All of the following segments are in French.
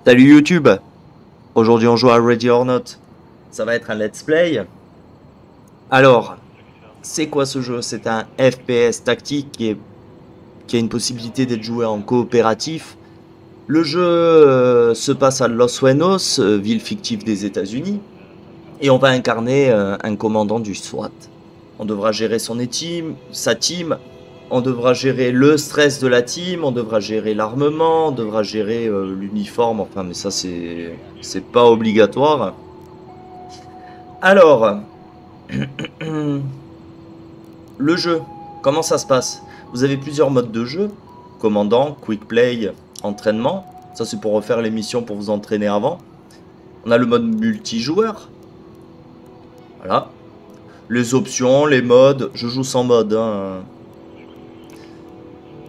Salut YouTube. Aujourd'hui on joue à Ready or Not. Ça va être un let's play. Alors, c'est quoi ce jeu? C'est un FPS tactique qui a une possibilité d'être joué en coopératif. Le jeu se passe à Los Sueños, ville fictive des États-Unis, et on va incarner un commandant du SWAT. On devra gérer sa team, on devra gérer le stress de la team, on devra gérer l'armement, on devra gérer l'uniforme, enfin mais ça c'est pas obligatoire. Alors, le jeu, comment ça se passe? Vous avez plusieurs modes de jeu, commandant, quick play, entraînement. Ça c'est pour refaire les missions pour vous entraîner avant. On a le mode multijoueur. Voilà. Les options, les modes, je joue sans mode, hein.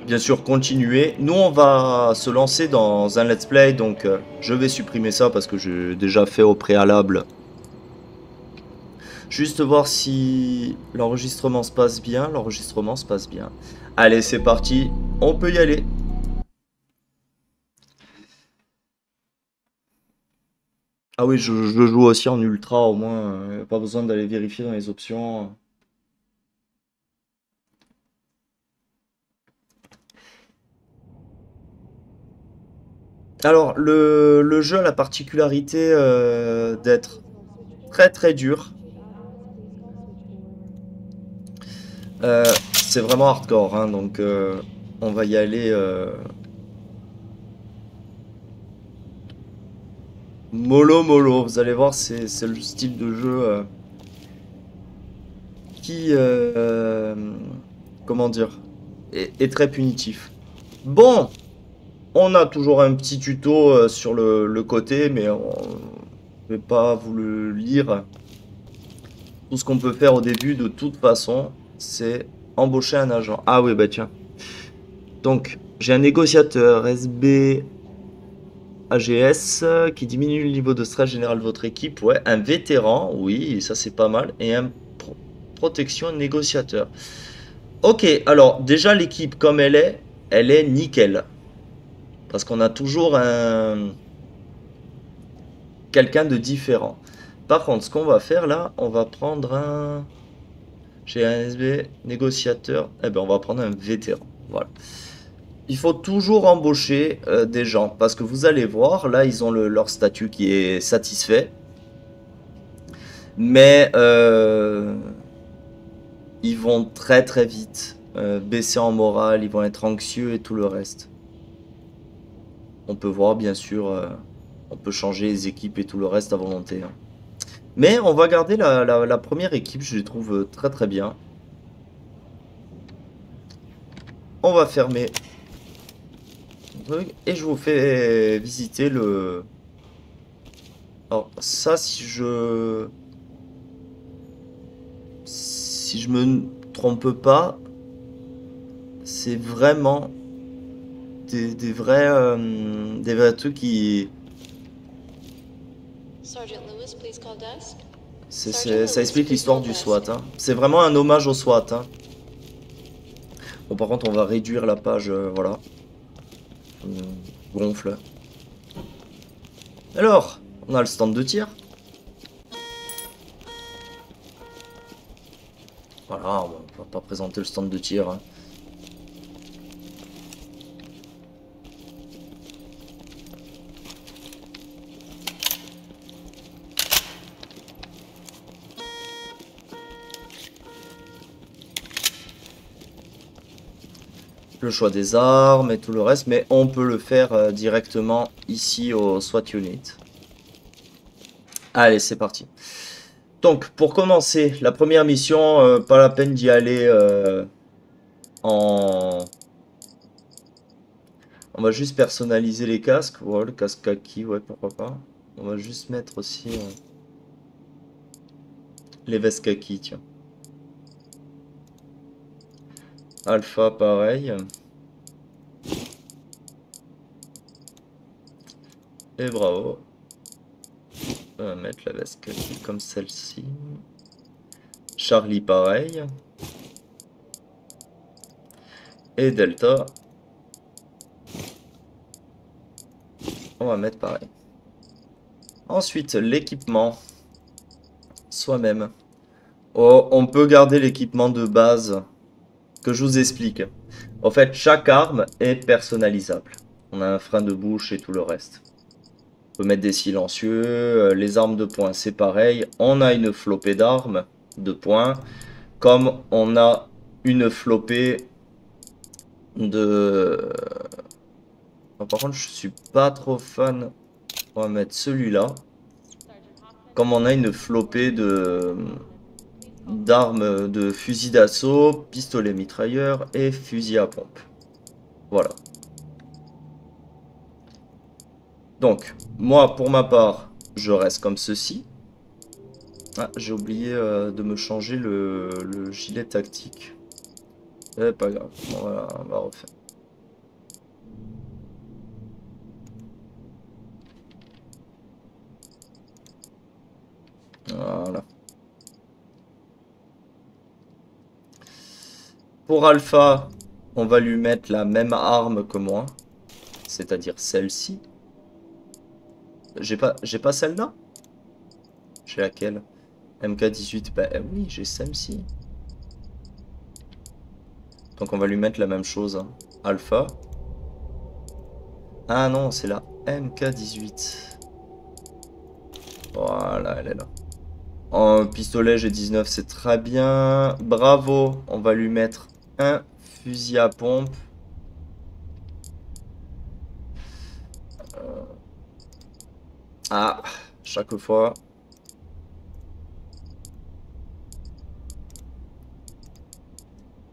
Bien sûr, continuer. Nous, on va se lancer dans un let's play, donc je vais supprimer ça parce que j'ai déjà fait au préalable. Juste voir si l'enregistrement se passe bien. L'enregistrement se passe bien. Allez, c'est parti. On peut y aller. Ah oui, je joue aussi en ultra, au moins. Pas besoin d'aller vérifier dans les options. Alors, le jeu a la particularité d'être très très dur. C'est vraiment hardcore, hein, donc on va y aller mollo mollo. Vous allez voir, c'est le style de jeu qui, comment dire, est très punitif. Bon, on a toujours un petit tuto sur le côté, mais on ne vais pas vous le lire. Tout ce qu'on peut faire au début, de toute façon, c'est embaucher un agent. Ah oui, bah tiens. Donc, j'ai un négociateur SB AGS qui diminue le niveau de stress général de votre équipe. Ouais, un vétéran, oui, ça c'est pas mal. Et un protection négociateur. Ok, alors déjà l'équipe comme elle est nickel. Parce qu'on a toujours un quelqu'un de différent. Par contre, ce qu'on va faire là, on va prendre un... J'ai un SB négociateur. Eh ben, on va prendre un vétéran. Voilà. Il faut toujours embaucher des gens. Parce que vous allez voir, là, ils ont leur statut qui est satisfait. Mais ils vont très très vite baisser en morale. Ils vont être anxieux et tout le reste. On peut voir, bien sûr, on peut changer les équipes et tout le reste à volonté, hein. Mais on va garder la première équipe, je les trouve très très bien. On va fermer le truc et je vous fais visiter le... Alors ça, si je me trompe pas, c'est vraiment des vrais trucs qui... Ça explique l'histoire du SWAT, hein. C'est vraiment un hommage au SWAT, hein. Bon, par contre, on va réduire la page, voilà. Gonfle. Alors, on a le stand de tir. Voilà, on va pas présenter le stand de tir, hein. Le choix des armes et tout le reste, mais on peut le faire directement ici au SWAT Unit. Allez, c'est parti. Donc, pour commencer, la première mission, pas la peine d'y aller en... On va juste personnaliser les casques. Voilà, le casque kaki, ouais, pourquoi pas. On va juste mettre aussi les vestes kaki, tiens. Alpha, pareil. Et bravo. On va mettre la veste kaki comme celle-ci. Charlie, pareil. Et Delta. On On va mettre pareil. Ensuite, l'équipement. Soi-même. Oh, on peut garder l'équipement de base que je vous explique. En fait, chaque arme est personnalisable. On a un frein de bouche et tout le reste. On peut mettre des silencieux. Les armes de poing, c'est pareil. On a une flopée d'armes de poing. Comme on a une flopée de... Par contre, je suis pas trop fan. On va mettre celui-là. Comme on a une flopée d'armes de fusil d'assaut, pistolet mitrailleur et fusil à pompe. Voilà. Donc, moi, pour ma part, je reste comme ceci. Ah, j'ai oublié de me changer le gilet tactique. Pas grave. Bon, voilà, on va refaire. Voilà. Pour Alpha, on va lui mettre la même arme que moi. C'est-à-dire celle-ci. J'ai pas celle-là? J'ai laquelle? MK18, bah oui, j'ai celle-ci. Donc on va lui mettre la même chose. Hein. Alpha. Ah non, c'est la MK18. Voilà, elle est là. En pistolet, j'ai 19, c'est très bien. Bravo, on va lui mettre un fusil à pompe. Ah, chaque fois.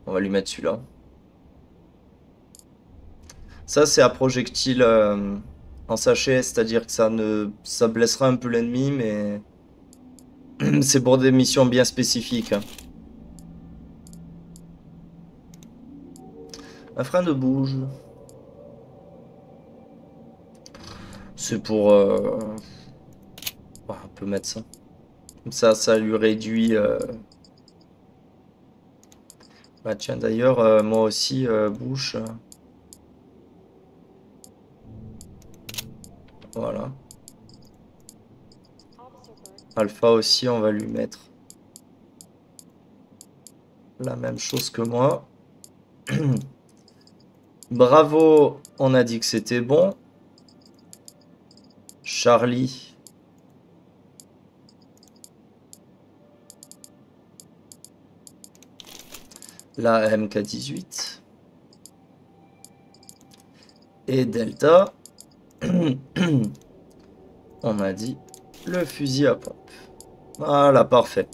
On va lui mettre celui-là. Ça, c'est à projectile en sachet, c'est-à-dire que ça blessera un peu l'ennemi, mais c'est pour des missions bien spécifiques. Hein. Un frein de bouge. C'est pour... on peut mettre ça. Comme ça lui réduit... Bah tiens, d'ailleurs, moi aussi, bouche. Voilà. Alpha aussi, on va lui mettre la même chose que moi. Bravo, on a dit que c'était bon. Charlie. La MK18. Et Delta. On a dit le fusil à pompe. Voilà, parfait.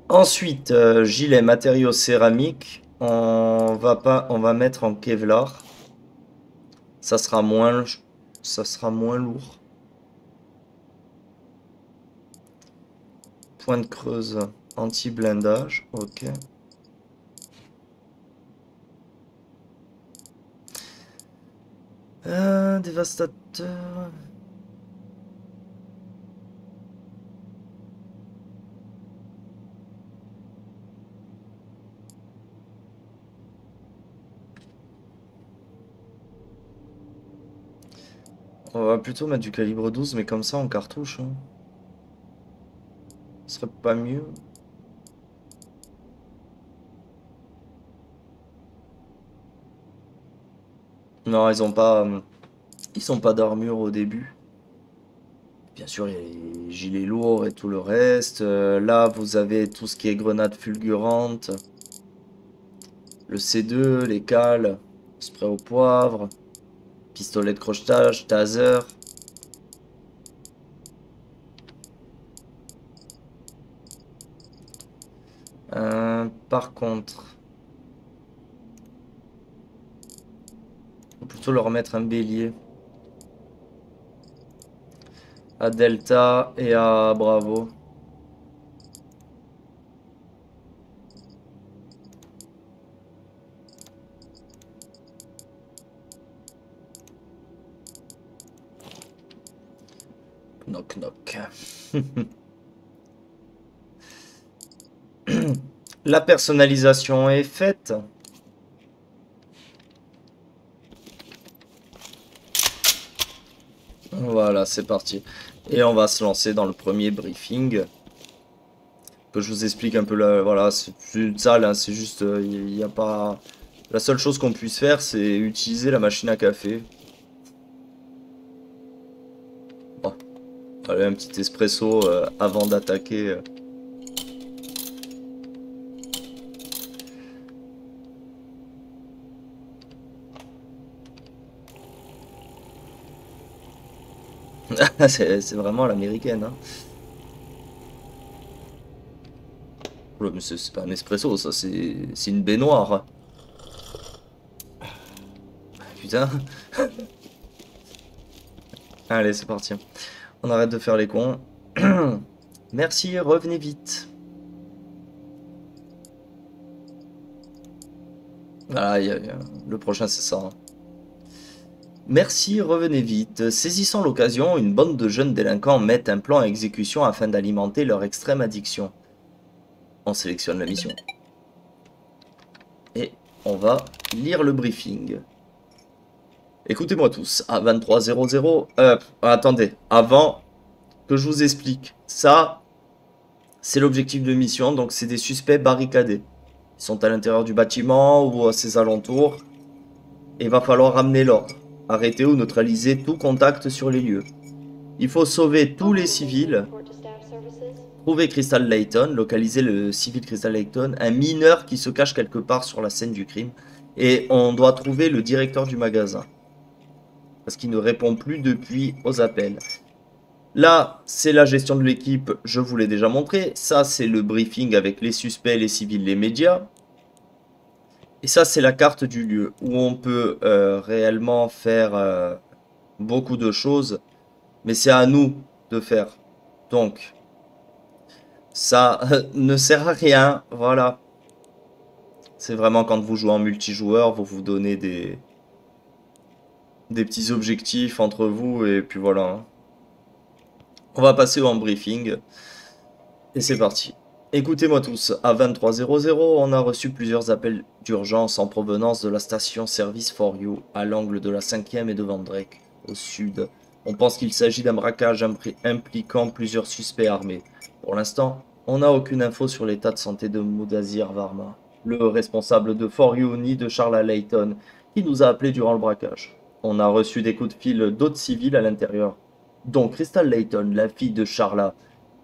Ensuite, gilet matériaux céramiques. On va mettre en Kevlar. Ça sera moins lourd. Pointe creuse anti-blindage. Ok. Dévastateur. On va plutôt mettre du calibre 12, mais comme ça en cartouche. Hein. Ce serait pas mieux. Non, ils sont pas d'armure au début. Bien sûr, il y a les gilets lourds et tout le reste. Là, vous avez tout ce qui est grenade fulgurante. Le C2, les cales, spray au poivre, pistolet de crochetage, taser. Par contre, on va plutôt leur mettre un bélier. À Delta et à Bravo. Knock knock. La personnalisation est faite. Voilà, c'est parti. Et on va se lancer dans le premier briefing. Que je vous explique un peu là. Voilà, c'est une salle, hein, c'est juste. Il n'y a pas. La seule chose qu'on puisse faire, c'est utiliser la machine à café. Bon, allez, un petit espresso avant d'attaquer. C'est vraiment l'américaine, hein. Oula, mais c'est pas un espresso, ça, c'est une baignoire. Putain. Allez, c'est parti. On arrête de faire les cons. Merci, revenez vite. Voilà, le prochain, c'est ça, hein. Merci, revenez vite. Saisissant l'occasion, une bande de jeunes délinquants mettent un plan à exécution afin d'alimenter leur extrême addiction. On sélectionne la mission. Et on va lire le briefing. Écoutez-moi tous, à 23h00... attendez, avant que je vous explique. Ça, c'est l'objectif de mission, donc c'est des suspects barricadés. Ils sont à l'intérieur du bâtiment ou à ses alentours. Et il va falloir ramener l'ordre. Arrêter ou neutraliser tout contact sur les lieux. Il faut sauver tous les civils. Trouver Crystal Layton, localiser le civil Crystal Layton, un mineur qui se cache quelque part sur la scène du crime. Et on doit trouver le directeur du magasin. Parce qu'il ne répond plus depuis aux appels. Là, c'est la gestion de l'équipe, je vous l'ai déjà montré. Ça, c'est le briefing avec les suspects, les civils, les médias. Et ça, c'est la carte du lieu où on peut réellement faire beaucoup de choses. Mais c'est à nous de faire. Donc, ça ne sert à rien. Voilà. C'est vraiment quand vous jouez en multijoueur, vous vous donnez des petits objectifs entre vous. Et puis voilà, hein. On va passer en briefing. Et c'est parti. Écoutez-moi tous, à 23h00, on a reçu plusieurs appels d'urgence en provenance de la station Service for You, à l'angle de la 5e et de Van Drake, au sud. On pense qu'il s'agit d'un braquage impliquant plusieurs suspects armés. Pour l'instant, on n'a aucune info sur l'état de santé de Mudazir Varma, le responsable de For You ni de Charla Layton, qui nous a appelés durant le braquage. On a reçu des coups de fil d'autres civils à l'intérieur, dont Crystal Layton, la fille de Charla.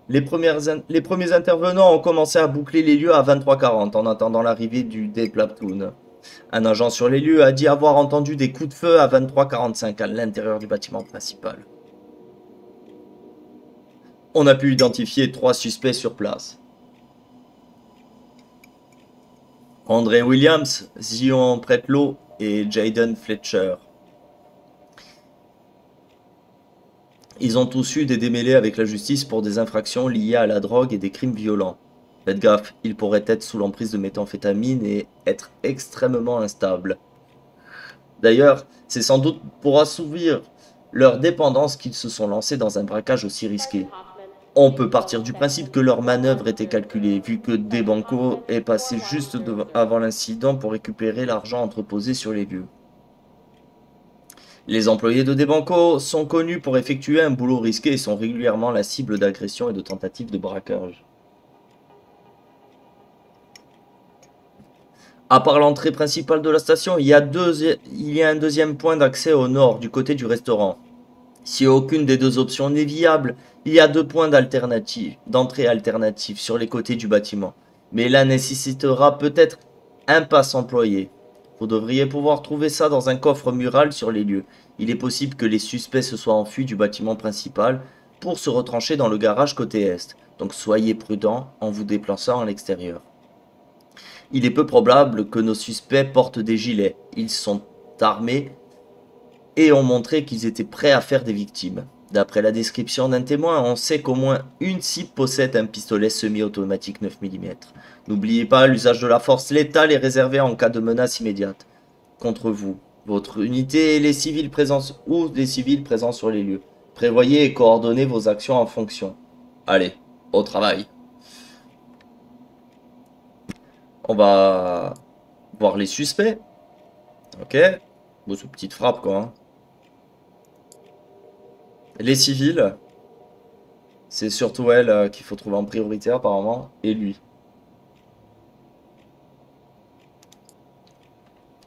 Les premiers intervenants ont commencé à boucler les lieux à 23h40 en attendant l'arrivée du D-Platoon. Un agent sur les lieux a dit avoir entendu des coups de feu à 23h45 à l'intérieur du bâtiment principal. On a pu identifier 3 suspects sur place. André Williams, Zion Pretlow et Jaden Fletcher. Ils ont tous eu des démêlés avec la justice pour des infractions liées à la drogue et des crimes violents. Faites gaffe, ils pourraient être sous l'emprise de méthamphétamine et être extrêmement instables. D'ailleurs, c'est sans doute pour assouvir leur dépendance qu'ils se sont lancés dans un braquage aussi risqué. On peut partir du principe que leur manœuvre était calculée, vu que Debanco est passé juste avant l'incident pour récupérer l'argent entreposé sur les lieux. Les employés de Debanco sont connus pour effectuer un boulot risqué et sont régulièrement la cible d'agressions et de tentatives de braquage. À part l'entrée principale de la station, il y a un deuxième point d'accès au nord, du côté du restaurant. Si aucune des deux options n'est viable, il y a 2 points d'entrée alternatifs sur les côtés du bâtiment. Mais là nécessitera peut-être un pass employé. Vous devriez pouvoir trouver ça dans un coffre mural sur les lieux. Il est possible que les suspects se soient enfuis du bâtiment principal pour se retrancher dans le garage côté est. Donc soyez prudents en vous déplaçant à l'extérieur. Il est peu probable que nos suspects portent des gilets. Ils sont armés et ont montré qu'ils étaient prêts à faire des victimes. D'après la description d'un témoin, on sait qu'au moins une cible possède un pistolet semi-automatique 9 mm. N'oubliez pas, l'usage de la force létale est réservé en cas de menace immédiate contre vous, votre unité et les civils présents ou des civils présents sur les lieux. Prévoyez et coordonnez vos actions en fonction. Allez, au travail. On va voir les suspects. Ok. Bon, c'est une petite frappe quoi, hein. Les civils, c'est surtout elle qu'il faut trouver en priorité apparemment, et lui.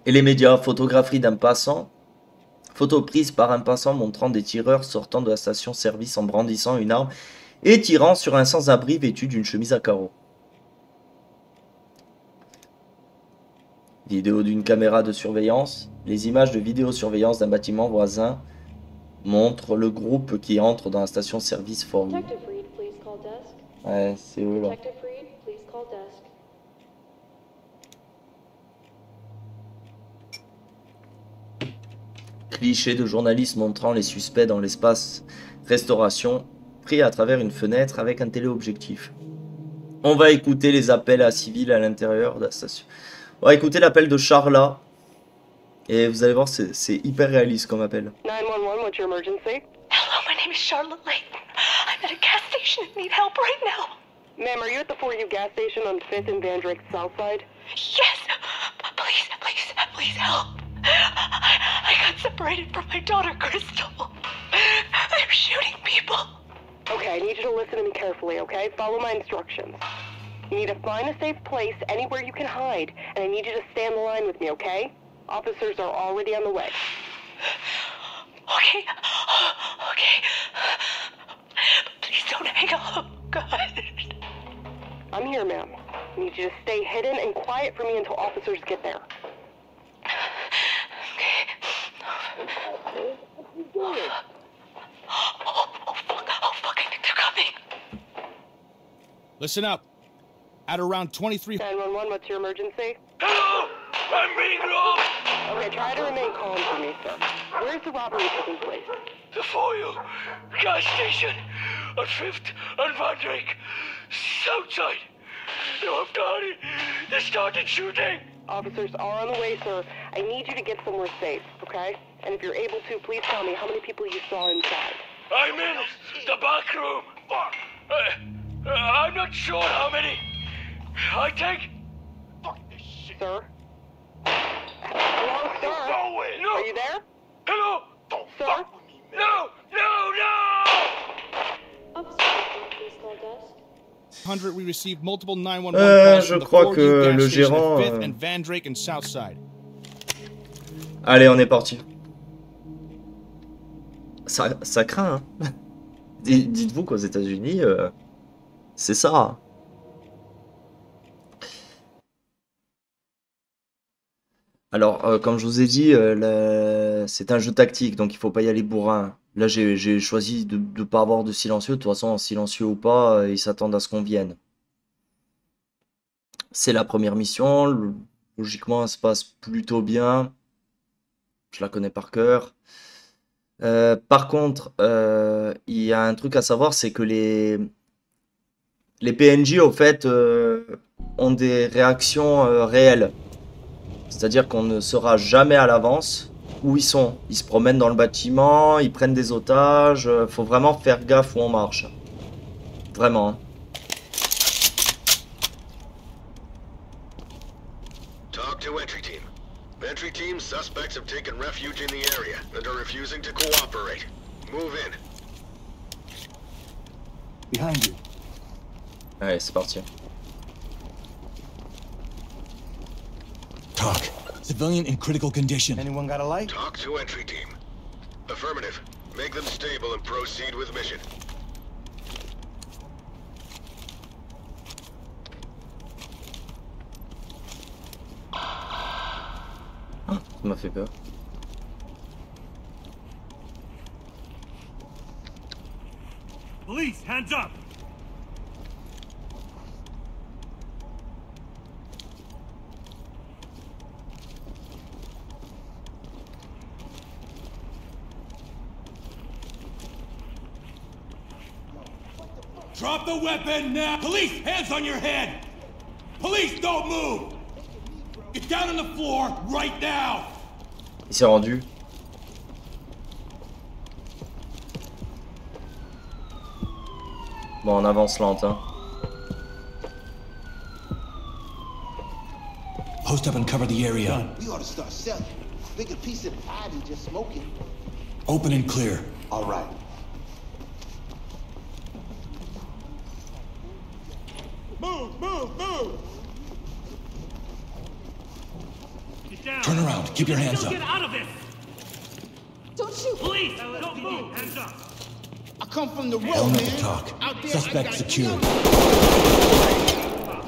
Et les médias, photographie d'un passant. Photo prise par un passant montrant des tireurs sortant de la station-service en brandissant une arme et tirant sur un sans-abri vêtu d'une chemise à carreaux. Vidéo d'une caméra de surveillance. Les images de vidéosurveillance d'un bâtiment voisin montrent le groupe qui entre dans la station-service Fort Lee. Ouais, c'est eux là. Cliché de journaliste montrant les suspects dans l'espace restauration, pris à travers une fenêtre avec un téléobjectif. On va écouter les appels à civils à l'intérieur de la station. On va écouter l'appel de Charla. Et vous allez voir, c'est hyper réaliste comme appel. 911, what's your emergency? Hello, my name is Charlotte Lake. I'm at a gas station and need help right now. Ma'am, are you at the 4U gas station on 5th and Van Drake's south side? Yes! Please help. I got separated from my daughter, Crystal. They're shooting people. Okay, I need you to listen to me carefully, okay? Follow my instructions. You need to find a safe place anywhere you can hide, and I need you to stay on the line with me, okay? Officers are already on the way. Okay. Please don't hang up, God. I'm here, ma'am. I need you to stay hidden and quiet for me until officers get there. Okay. Oh, fuck, I think they're coming. Listen up. At around 23... 911, what's your emergency? Hello! I'm being robbed! Okay, try to remain calm for me, sir. Where's the robbery taking place? The Foil gas station on 5th and Van Drake, south side. No, I've got it. They started shooting. Officers are on the way, sir. I need you to get somewhere safe, okay? And if you're able to, please tell me how many people you saw inside. I'm in the back room. I'm not sure how many. I think... Fuck this shit. Sir? Hello, sir? Go in. No. Are you there? Hello? Don't Sir? fuck with me, man. No! 100, we received multiple 911 calls Je from the crois 4U que gas le station gérant... at 5th and Van Drake and Southside. Allez, on est parti. Ça craint, hein. Dites-vous qu'aux États-Unis, c'est ça. Alors, comme je vous ai dit, c'est un jeu tactique, donc il faut pas y aller bourrin. Là, j'ai choisi de ne pas avoir de silencieux. De toute façon, silencieux ou pas, ils s'attendent à ce qu'on vienne. C'est la première mission. Logiquement, elle se passe plutôt bien. Je la connais par cœur. Par contre, il y a un truc à savoir, c'est que les PNJ, au fait, ont des réactions réelles. C'est-à-dire qu'on ne saura jamais à l'avance où ils sont. Ils se promènent dans le bâtiment, ils prennent des otages. Faut vraiment faire gaffe où on marche. Vraiment. Talk to entry team. Entry team, suspects have taken refuge in the area and are refusing to cooperate. Move in. Behind you. Allez, c'est parti. Talk. Civilian in critical condition. Anyone got a light? Talk to entry team. Affirmative. Make them stable and proceed with mission. Ça m'a fait peur. Police, hands up! Drop the weapon now! Police, hands on your head! Police, don't move! Get down on the floor right now! Il s'est rendu. Bon, on avance lente, hein. Post up and cover the area. We ought to start selling. Bigger piece of pie than just smoking. Open and clear. All right. Move! Get down. Turn around. Keep your hands up. Get out of this. Don't shoot! Police, don't move. Hands up. I come from the road, Element man. to talk. Out there, Suspect I got secured.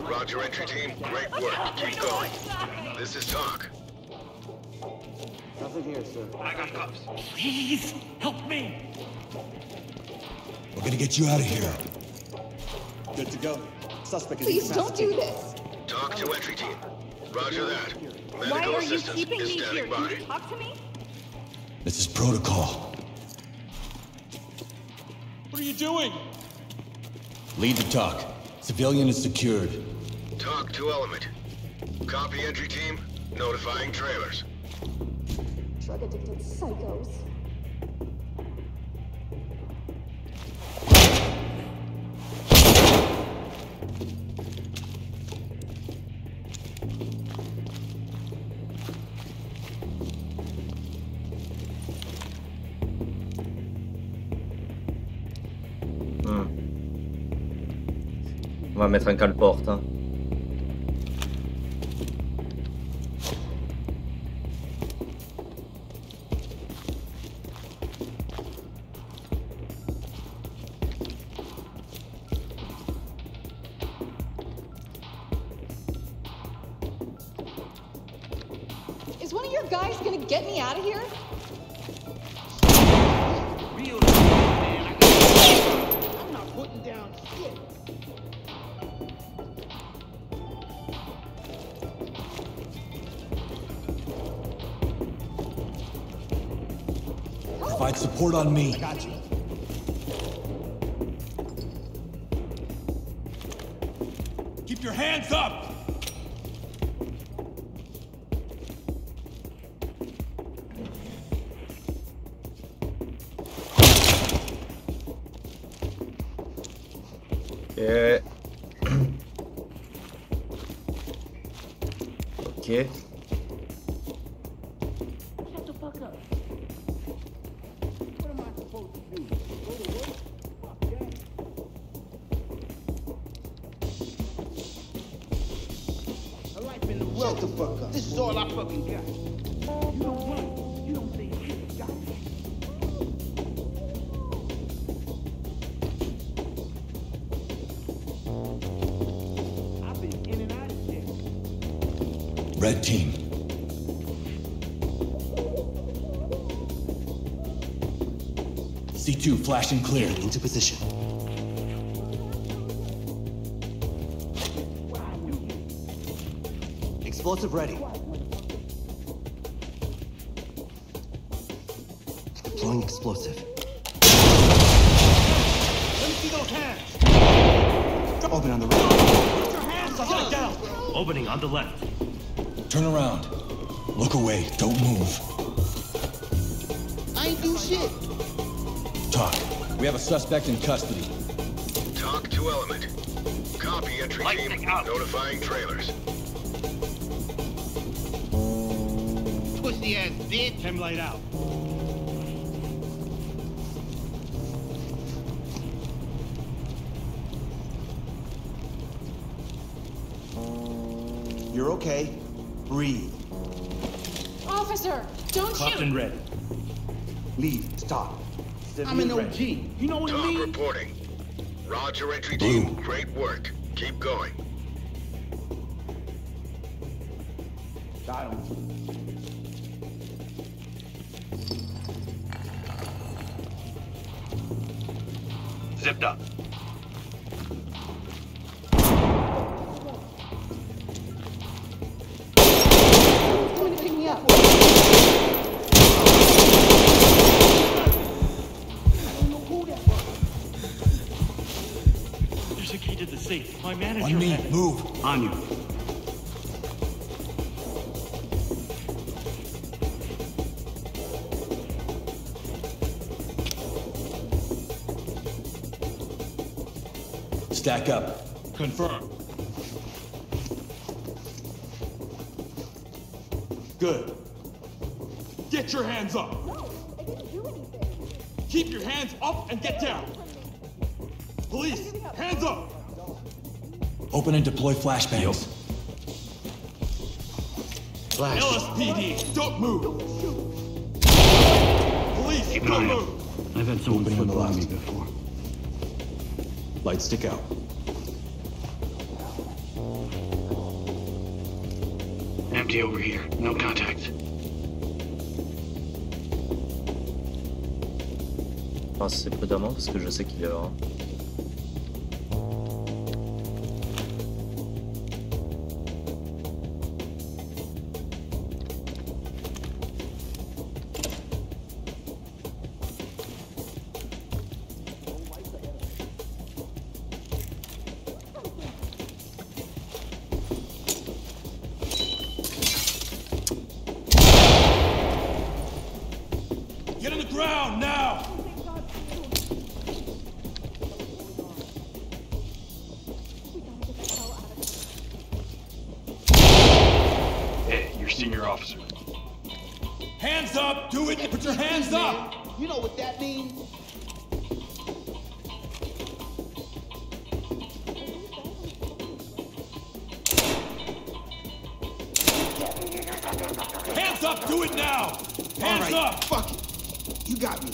Roger, entry team. Great work. Keep going. This is talk. I got cuffs. Please, help me. We're gonna get you out of here. Good to go. Suspect is Please don't do incapacitated. this! Talk to entry team. Roger that. Why Medical are you assistance keeping is me here? standing Can by. you talk to me? This is protocol. What are you doing? Lead to talk. Civilian is secured. Talk to element. Copy entry team. Notifying trailers. Drug-addicted psychos. On va mettre un cale-porte. Hein. Is one of your guys gonna get me out of here? I'm not putting down shit. Provide support on me. Got you. Keep your hands up! Ok. Ok. Shut the fuck up. What am I supposed to do? Go to work? Fuck that. A life in the road. Shut the fuck up. This is all I fucking got. You don't run. You don't say shit. Got it. I've been in and out of here. Red team. C2 flashing clear. Into position. Explosive ready. Deploying explosive. Let me see those hands! Open on the right. Put your hands up! Down! Opening on the left. Turn around. Look away. Don't move. I ain't do shit. Talk. We have a suspect in custody. Talk to element. Copy entry Light team. stick out. Notifying trailers. Pussy ass bitch. Chem light out. You're okay. Breathe. Officer, don't Cuffed shoot! and ready. Lead. Stop. I'm an Civilian OG. ready. You know what I Talk mean? reporting. Roger, entry Blue. team. Great work. Keep going. Got him. Zipped up. Coming to pick me up. There's a key to the safe. My manager On me. had it. Move. On you. Stack up. Confirm. Good. Get your hands up! I didn't do anything. Keep your hands up and get down! Police, hands up! Open and deploy flashbangs. Flash. LSPD, don't move! Police, don't move! I've had someone flip around me before. Lights stick out. Empty over here. No contacts. Passe prudemment parce que je sais qu'il y aura. Get on the ground, now! Hey, you're senior officer. Hands up! Do it! Put your hands up! You know what that means? Hands up! Do it now! Hands All right, up! fuck it. You got me.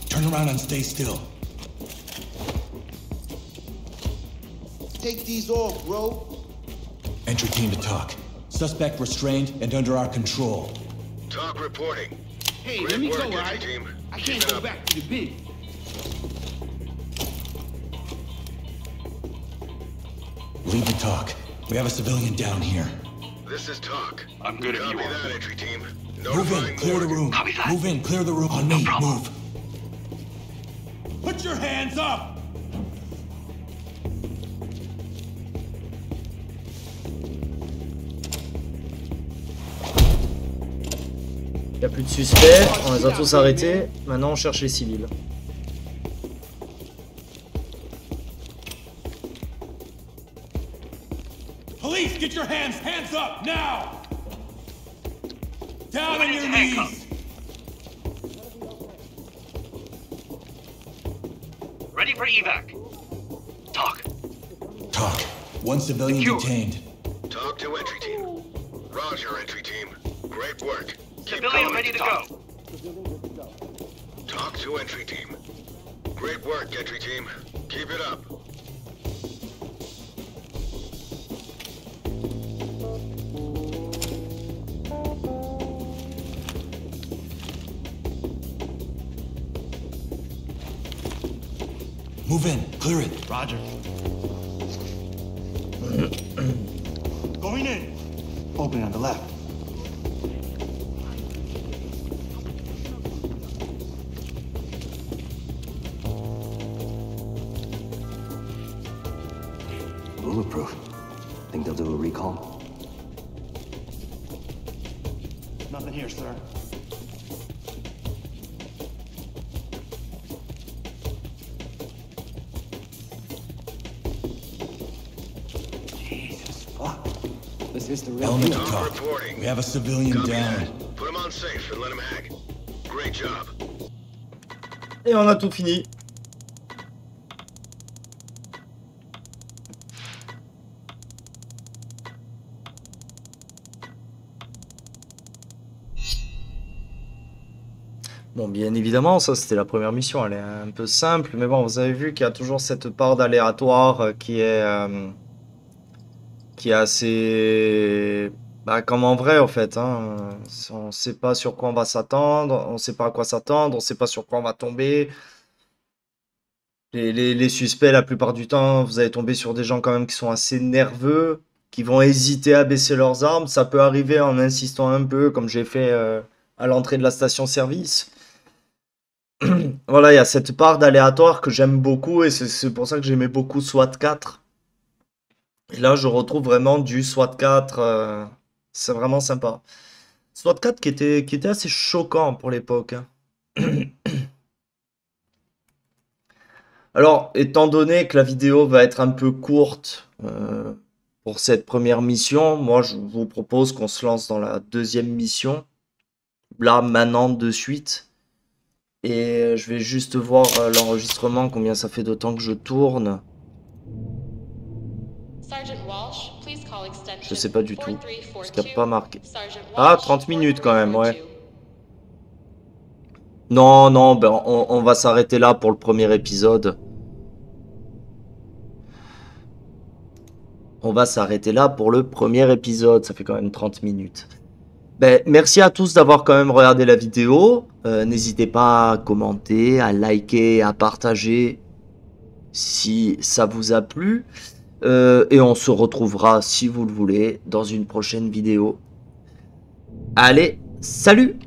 Turn around and stay still. Take these off, bro. Entry team to talk. Suspect restrained and under our control. Talk reporting. Hey, Great let me work, go, entry alright? team. I Keep can't it go up. back to the big. Lead to talk. We have a civilian down here. This is Talk. I'm good if Copy you are. that, entry team. Move Notifying in, clear the Morgan. room. Copy that. Move in, clear the room. On me, move. Put your hands up! Il n'y a plus de suspects, on les a tous arrêtés. Maintenant on cherche les civils. Police, get your hands up, now! Down on your handcuffs. knees! Ready for evac. Talk. Talk. One civilian Secure. detained. Talk to entry team. Roger, entry team. Great work. Keep Civilian going. ready to go. Talk to entry team. Great work, entry team. Keep it up. Move in, clear it. Roger. Going in. Open on the left. Bulletproof. Think they'll do a recall? Nothing here, sir. Jesus, fuck. This is the real Element deal. to Talk talk. reporting. We have a civilian Copy down. that. Put him on safe and let him hang. Great job. Et on a tout fini. Bon, bien évidemment, ça c'était la première mission, elle est un peu simple, mais bon, vous avez vu qu'il y a toujours cette part d'aléatoire qui est assez comme en vrai en fait, hein. On sait pas sur quoi on va s'attendre, on sait pas à quoi s'attendre, on sait pas sur quoi on va tomber. Les suspects, la plupart du temps, vous allez tomber sur des gens quand même qui sont assez nerveux, qui vont hésiter à baisser leurs armes. Ça peut arriver en insistant un peu, comme j'ai fait à l'entrée de la station-service. Voilà, il y a cette part d'aléatoire que j'aime beaucoup et c'est pour ça que j'aimais beaucoup SWAT 4. Et là, je retrouve vraiment du SWAT 4. C'est vraiment sympa. SWAT 4 qui était assez choquant pour l'époque, hein. Alors, étant donné que la vidéo va être un peu courte pour cette première mission, moi je vous propose qu'on se lance dans la deuxième mission. Là, maintenant, de suite. Et je vais juste voir l'enregistrement, combien ça fait de temps que je tourne. Je sais pas du tout. Parce qu'il n'y a pas marqué. Ah, 30 minutes quand même, ouais. Non, non, ben on va s'arrêter là pour le premier épisode. On va s'arrêter là pour le premier épisode. Ça fait quand même 30 minutes. Ben, merci à tous d'avoir quand même regardé la vidéo. N'hésitez pas à commenter, à liker, à partager si ça vous a plu. Et on se retrouvera, si vous le voulez, dans une prochaine vidéo. Allez, salut!